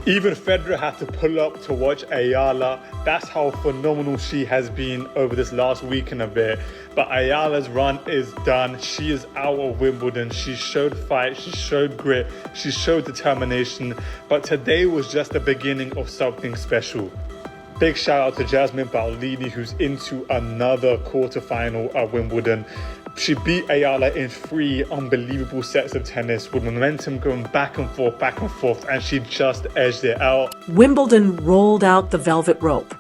Even Federer had to pull up to watch Eala. That's how phenomenal she has been over this last week and a bit. But Eala's run is done. She is out of Wimbledon. She showed fight, she showed grit, she showed determination. But today was just the beginning of something special. Big shout out to Jasmine Paolini, who's into another quarterfinal at Wimbledon. She beat Eala in 3 unbelievable sets of tennis with momentum going back and forth, and she just edged it out. Wimbledon rolled out the velvet rope,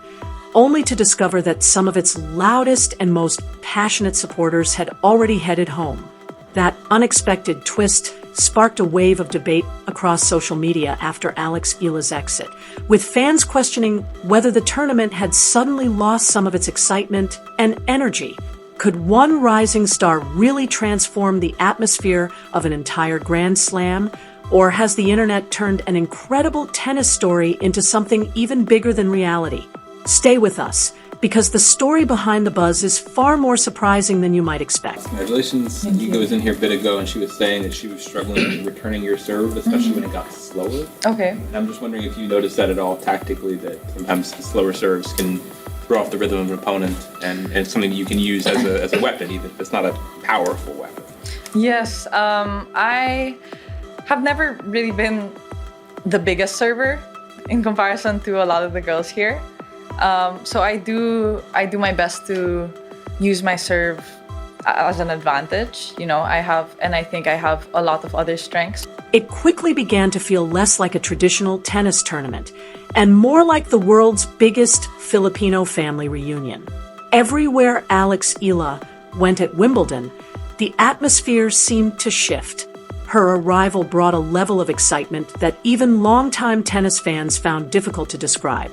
only to discover that some of its loudest and most passionate supporters had already headed home. That unexpected twist sparked a wave of debate across social media after Alex Eala's exit, with fans questioning whether the tournament had suddenly lost some of its excitement and energy. Could one rising star really transform the atmosphere of an entire Grand Slam? Or has the internet turned an incredible tennis story into something even bigger than reality? Stay with us, because the story behind the buzz is far more surprising than you might expect. Congratulations. Nika was in here a bit ago and she was saying that she was struggling returning your serve, especially when it got slower. Okay. And I'm just wondering if you noticed that at all tactically, that sometimes slower serves can throw off the rhythm of an opponent, and it's something you can use as a weapon, even if it's not a powerful weapon. Yes, I have never really been the biggest server in comparison to a lot of the girls here. So I do my best to use my serve as an advantage. You know, I think I have a lot of other strengths. It quickly began to feel less like a traditional tennis tournament and more like the world's biggest Filipino family reunion. Everywhere Alex Eala went at Wimbledon, the atmosphere seemed to shift. Her arrival brought a level of excitement that even longtime tennis fans found difficult to describe,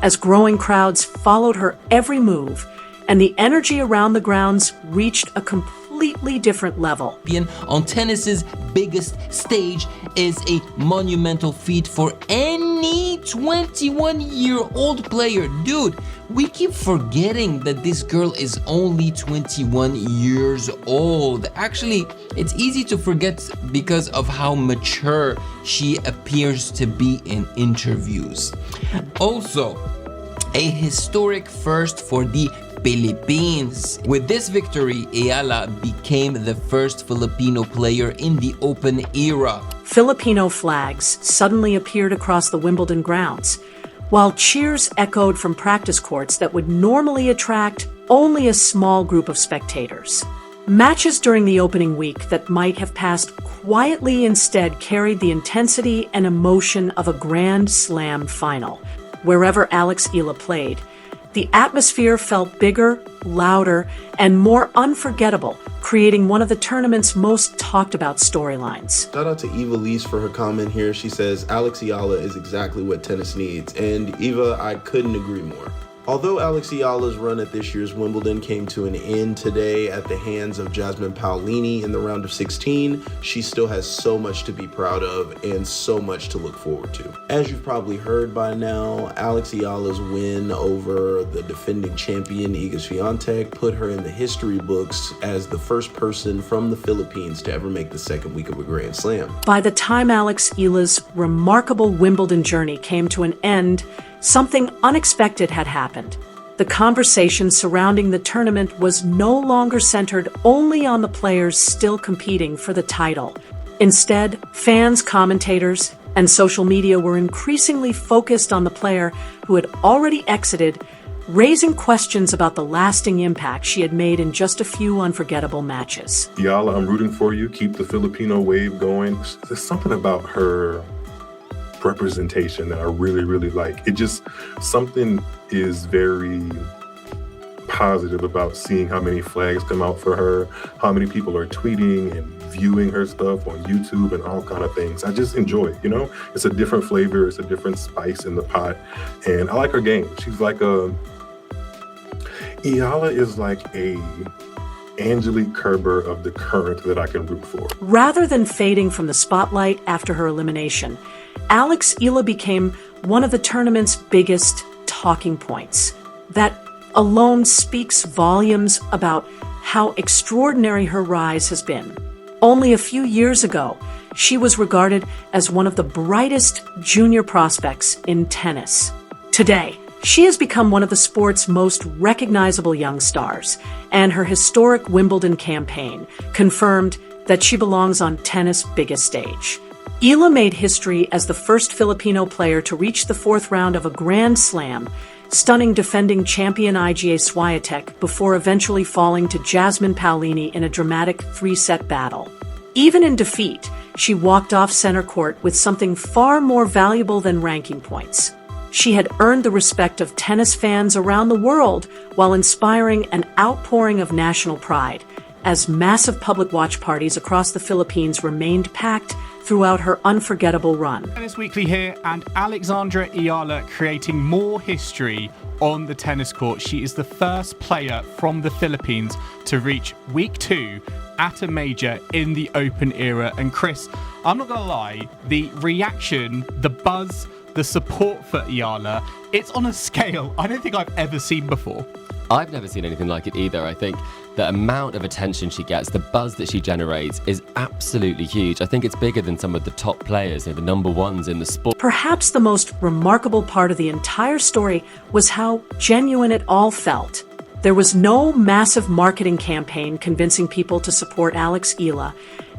as growing crowds followed her every move, and the energy around the grounds reached a completely different level. Being on tennis's biggest stage is a monumental feat for any 21-year-old player. Dude, we keep forgetting that this girl is only 21 years old. Actually, it's easy to forget because of how mature she appears to be in interviews. Also, a historic first for the Philippines. With this victory, Eala became the first Filipino player in the Open era. Filipino flags suddenly appeared across the Wimbledon grounds, while cheers echoed from practice courts that would normally attract only a small group of spectators. Matches during the opening week that might have passed quietly instead carried the intensity and emotion of a Grand Slam final. Wherever Alex Eala played, the atmosphere felt bigger, louder, and more unforgettable, creating one of the tournament's most talked about storylines. Shout out to Eva Lees for her comment here. She says, Alex Eala is exactly what tennis needs. And Eva, I couldn't agree more. Although Alex Eala's run at this year's Wimbledon came to an end today at the hands of Jasmine Paolini in the round of 16, she still has so much to be proud of and so much to look forward to. As you've probably heard by now, Alex Eala's win over the defending champion Iga Swiatek put her in the history books as the first person from the Philippines to ever make the second week of a Grand Slam. By the time Alex Eala's remarkable Wimbledon journey came to an end, something unexpected had happened. The conversation surrounding the tournament was no longer centered only on the players still competing for the title. Instead, fans, commentators, and social media were increasingly focused on the player who had already exited, raising questions about the lasting impact she had made in just a few unforgettable matches. Eala, I'm rooting for you. Keep the Filipino wave going. There's something about her representation that I really, really like. It just, something is very positive about seeing how many flags come out for her, how many people are tweeting and viewing her stuff on YouTube and all kind of things. I just enjoy it, you know? It's a different flavor, it's a different spice in the pot, and I like her game. She's like Eala is like a Angelique Kerber of the current that I can root for. Rather than fading from the spotlight after her elimination, Alex Eala became one of the tournament's biggest talking points. That alone speaks volumes about how extraordinary her rise has been. Only a few years ago, she was regarded as one of the brightest junior prospects in tennis. Today, she has become one of the sport's most recognizable young stars, and her historic Wimbledon campaign confirmed that she belongs on tennis' biggest stage. Eala made history as the first Filipino player to reach the fourth round of a Grand Slam, stunning defending champion Iga Swiatek before eventually falling to Jasmine Paolini in a dramatic three-set battle. Even in defeat, she walked off center court with something far more valuable than ranking points. She had earned the respect of tennis fans around the world while inspiring an outpouring of national pride, as massive public watch parties across the Philippines remained packed throughout her unforgettable run. Tennis Weekly here, and Alexandra Eala creating more history on the tennis court. She is the first player from the Philippines to reach week 2 at a major in the Open era. And Chris, I'm not gonna lie, the reaction, the buzz, the support for Eala, it's on a scale I don't think I've ever seen before. I've never seen anything like it either. I think the amount of attention she gets, the buzz that she generates is absolutely huge. I think it's bigger than some of the top players, the number ones in the sport. Perhaps the most remarkable part of the entire story was how genuine it all felt. There was no massive marketing campaign convincing people to support Alex Eala,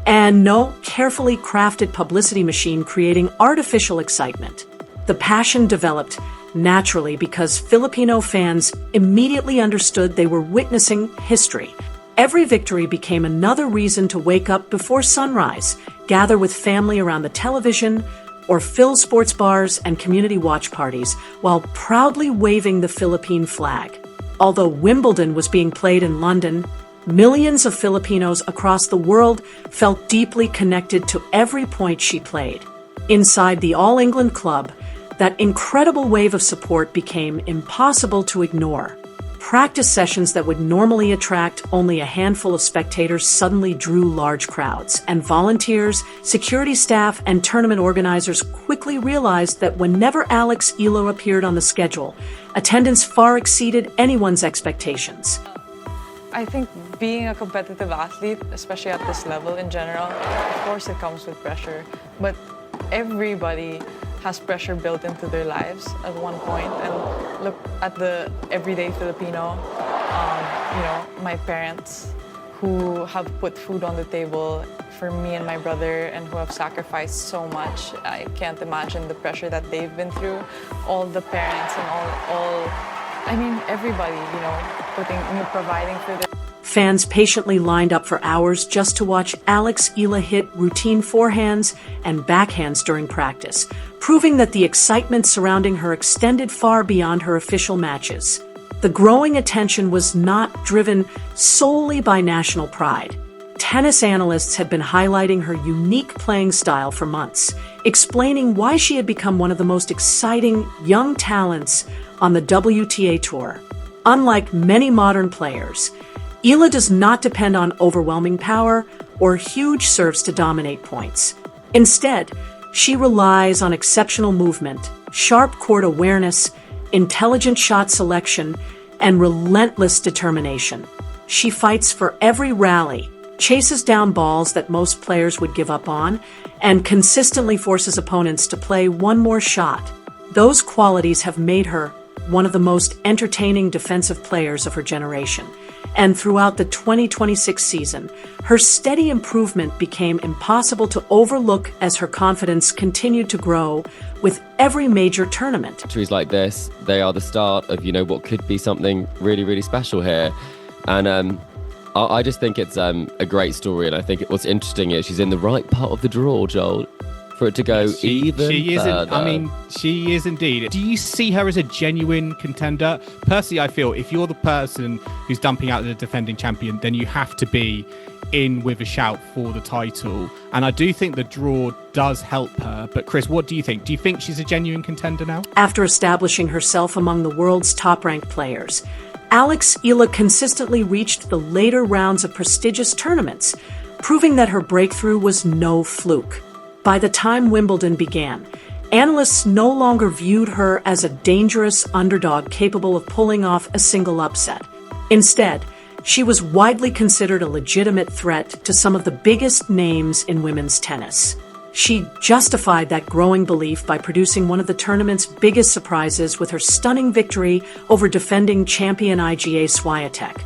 and no carefully crafted publicity machine creating artificial excitement. The passion developed naturally because Filipino fans immediately understood they were witnessing history. Every victory became another reason to wake up before sunrise, gather with family around the television, or fill sports bars and community watch parties while proudly waving the Philippine flag. Although Wimbledon was being played in London, millions of Filipinos across the world felt deeply connected to every point she played. Inside the All England club, that incredible wave of support became impossible to ignore. Practice sessions that would normally attract only a handful of spectators suddenly drew large crowds, and volunteers, security staff, and tournament organizers quickly realized that whenever Alex Eala appeared on the schedule, attendance far exceeded anyone's expectations. I think being a competitive athlete, especially at this level in general, of course it comes with pressure, but everybody has pressure built into their lives at one point. And look at the everyday Filipino, my parents who have put food on the table for me and my brother and who have sacrificed so much. I can't imagine the pressure that they've been through. All the parents and everybody, providing for their... Fans patiently lined up for hours just to watch Alex Eala hit routine forehands and backhands during practice, proving that the excitement surrounding her extended far beyond her official matches. The growing attention was not driven solely by national pride. Tennis analysts had been highlighting her unique playing style for months, explaining why she had become one of the most exciting young talents on the WTA Tour. Unlike many modern players, Eala does not depend on overwhelming power or huge serves to dominate points. Instead, she relies on exceptional movement, sharp court awareness, intelligent shot selection, and relentless determination. She fights for every rally, chases down balls that most players would give up on, and consistently forces opponents to play one more shot. Those qualities have made her one of the most entertaining defensive players of her generation. And throughout the 2026 season, her steady improvement became impossible to overlook as her confidence continued to grow with every major tournament. Victories like this, they are the start of, what could be something really, really special here. And I just think it's a great story. And I think what's interesting is she's in the right part of the draw, Joel, for it to go even further. She is indeed. Do you see her as a genuine contender? Personally, I feel if you're the person who's dumping out the defending champion, then you have to be in with a shout for the title. And I do think the draw does help her. But Chris, what do you think? Do you think she's a genuine contender now? After establishing herself among the world's top-ranked players, Alex Eala consistently reached the later rounds of prestigious tournaments, proving that her breakthrough was no fluke. By the time Wimbledon began, analysts no longer viewed her as a dangerous underdog capable of pulling off a single upset. Instead, She was widely considered a legitimate threat to some of the biggest names in women's tennis. She justified that growing belief by producing one of the tournament's biggest surprises with her stunning victory over defending champion IGA Swiatek,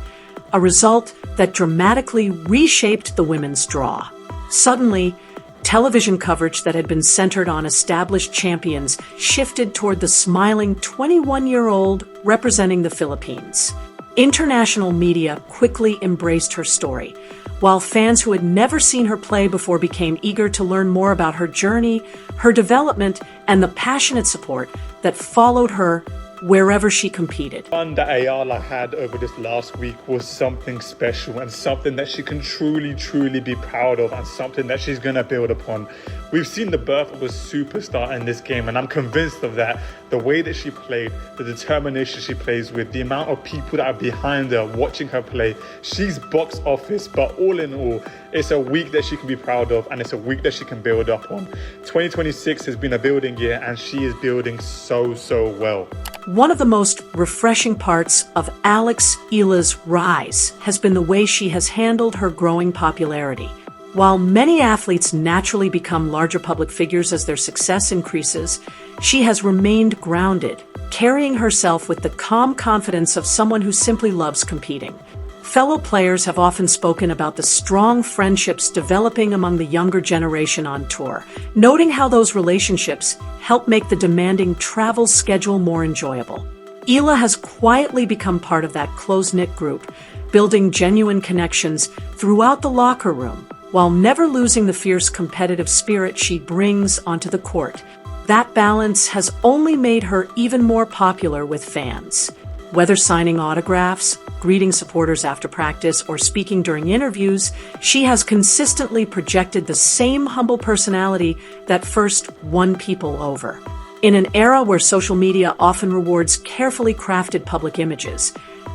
a result that dramatically reshaped the women's draw. Suddenly, television coverage that had been centered on established champions shifted toward the smiling 21-year-old representing the Philippines. International media quickly embraced her story, while fans who had never seen her play before became eager to learn more about her journey, her development, and the passionate support that followed her wherever she competed. The run that Eala had over this last week was something special and something that she can truly be proud of and something that she's going to build upon. We've seen the birth of a superstar in this game, and I'm convinced of that. The way that she played, the determination she plays with, the amount of people that are behind her watching her play. She's box office, but all in all, it's a week that she can be proud of, and it's a week that she can build up on. 2026 has been a building year, and she is building so well. One of the most refreshing parts of Alex Eala's rise has been the way she has handled her growing popularity. While many athletes naturally become larger public figures as their success increases, she has remained grounded, carrying herself with the calm confidence of someone who simply loves competing. Fellow players have often spoken about the strong friendships developing among the younger generation on tour, noting how those relationships help make the demanding travel schedule more enjoyable. Eala has quietly become part of that close-knit group, building genuine connections throughout the locker room, while never losing the fierce competitive spirit she brings onto the court. That balance has only made her even more popular with fans. Whether signing autographs, greeting supporters after practice, or speaking during interviews, she has consistently projected the same humble personality that first won people over. In an era where social media often rewards carefully crafted public images,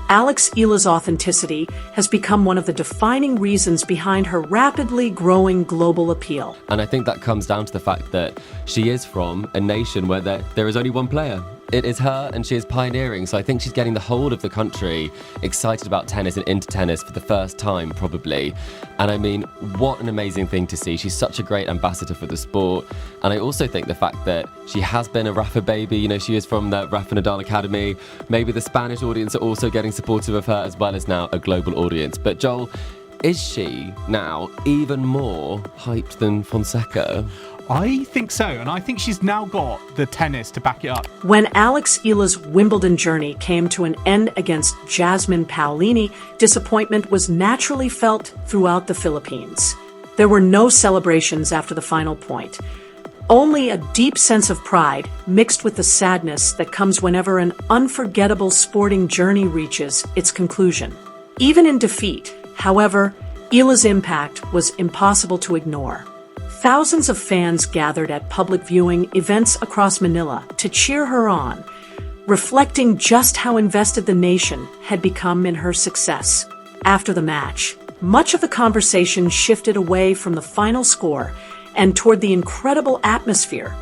Alex Eala's authenticity has become one of the defining reasons behind her rapidly growing global appeal. And I think that comes down to the fact that she is from a nation where there is only one player. It is her, and she is pioneering, so I think she's getting the whole of the country excited about tennis and into tennis for the first time, probably. And I mean, what an amazing thing to see. She's such a great ambassador for the sport. And I also think the fact that she has been a Rafa baby, you know, she is from the Rafa Nadal Academy. Maybe the Spanish audience are also getting supportive of her, as well as now a global audience. But Joel, is she now even more hyped than Fonseca? I think so, and I think she's now got the tennis to back it up. When Alex Eala's Wimbledon journey came to an end against Jasmine Paolini, disappointment was naturally felt throughout the Philippines. There were no celebrations after the final point. Only a deep sense of pride mixed with the sadness that comes whenever an unforgettable sporting journey reaches its conclusion. Even in defeat, however, Eala's impact was impossible to ignore. Thousands of fans gathered at public viewing events across Manila to cheer her on, reflecting just how invested the nation had become in her success. After the match, much of the conversation shifted away from the final score and toward the incredible atmosphere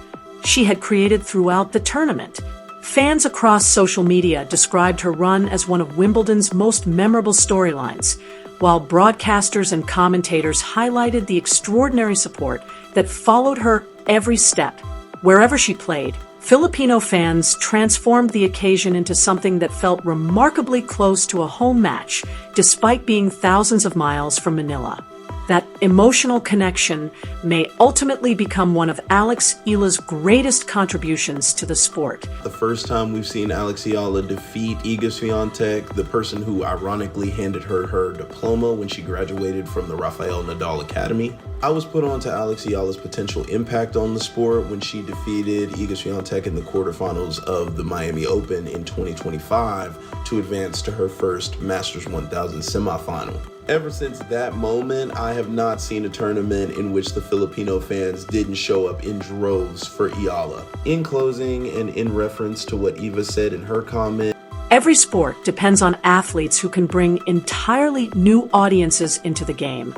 she had created throughout the tournament. Fans across social media described her run as one of Wimbledon's most memorable storylines, while broadcasters and commentators highlighted the extraordinary support that followed her every step. Wherever she played, Filipino fans transformed the occasion into something that felt remarkably close to a home match, despite being thousands of miles from Manila. That emotional connection may ultimately become one of Alex Eala's greatest contributions to the sport. The first time we've seen Alex Eala defeat Iga Swiatek, the person who ironically handed her her diploma when she graduated from the Rafael Nadal Academy. I was put on to Alex Eala's potential impact on the sport when she defeated Iga Swiatek in the quarterfinals of the Miami Open in 2025 to advance to her first Masters 1000 semifinal. Ever since that moment, I have not seen a tournament in which the Filipino fans didn't show up in droves for Eala. In closing, and in reference to what Eva said in her comment, every sport depends on athletes who can bring entirely new audiences into the game,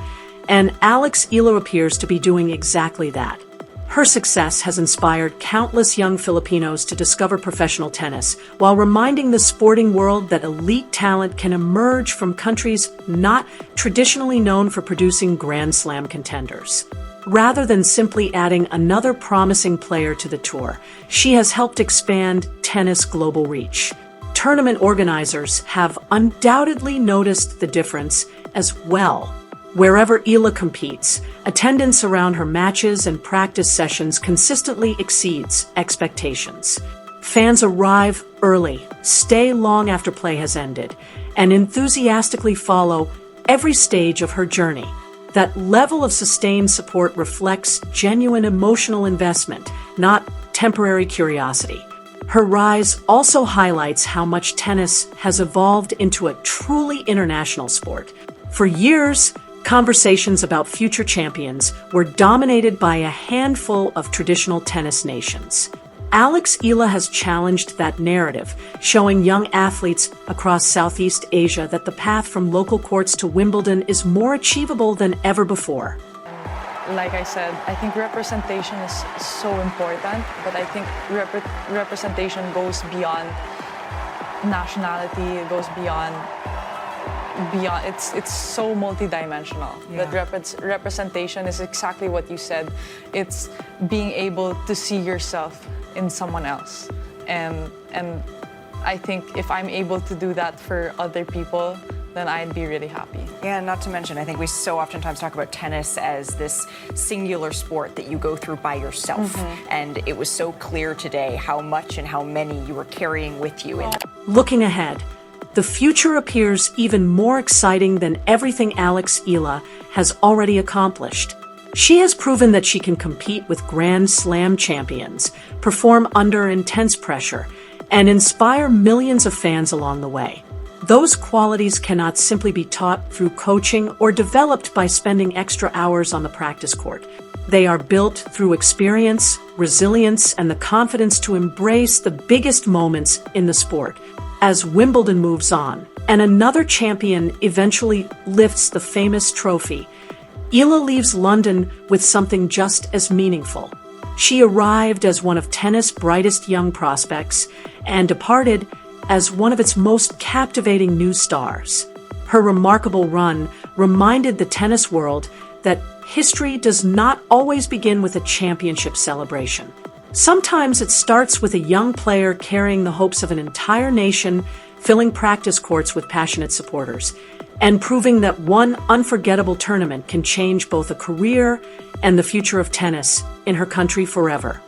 and Alex Eala appears to be doing exactly that. Her success has inspired countless young Filipinos to discover professional tennis, while reminding the sporting world that elite talent can emerge from countries not traditionally known for producing Grand Slam contenders. Rather than simply adding another promising player to the tour, she has helped expand tennis' global reach. Tournament organizers have undoubtedly noticed the difference as well. Wherever Eala competes, attendance around her matches and practice sessions consistently exceeds expectations. Fans arrive early, stay long after play has ended, and enthusiastically follow every stage of her journey. That level of sustained support reflects genuine emotional investment, not temporary curiosity. Her rise also highlights how much tennis has evolved into a truly international sport. For years, conversations about future champions were dominated by a handful of traditional tennis nations. Alex Eala has challenged that narrative, showing young athletes across Southeast Asia that the path from local courts to Wimbledon is more achievable than ever before. Like I said, I think representation is so important, but I think representation goes beyond nationality, it goes beyond it's so multidimensional. Yeah. That representation is exactly what you said. It's being able to see yourself in someone else, and I think if I'm able to do that for other people, then I'd be really happy. Yeah, not to mention, I think we so oftentimes talk about tennis as this singular sport that you go through by yourself. And it was so clear today how much and how many you were carrying with you. Looking ahead, the future appears even more exciting than everything Alex Eala has already accomplished. She has proven that she can compete with Grand Slam champions, perform under intense pressure, and inspire millions of fans along the way. Those qualities cannot simply be taught through coaching or developed by spending extra hours on the practice court. They are built through experience, resilience, and the confidence to embrace the biggest moments in the sport. As Wimbledon moves on, and another champion eventually lifts the famous trophy, Eala leaves London with something just as meaningful. She arrived as one of tennis' brightest young prospects and departed as one of its most captivating new stars. Her remarkable run reminded the tennis world that history does not always begin with a championship celebration. Sometimes it starts with a young player carrying the hopes of an entire nation, filling practice courts with passionate supporters, and proving that one unforgettable tournament can change both a career and the future of tennis in her country forever.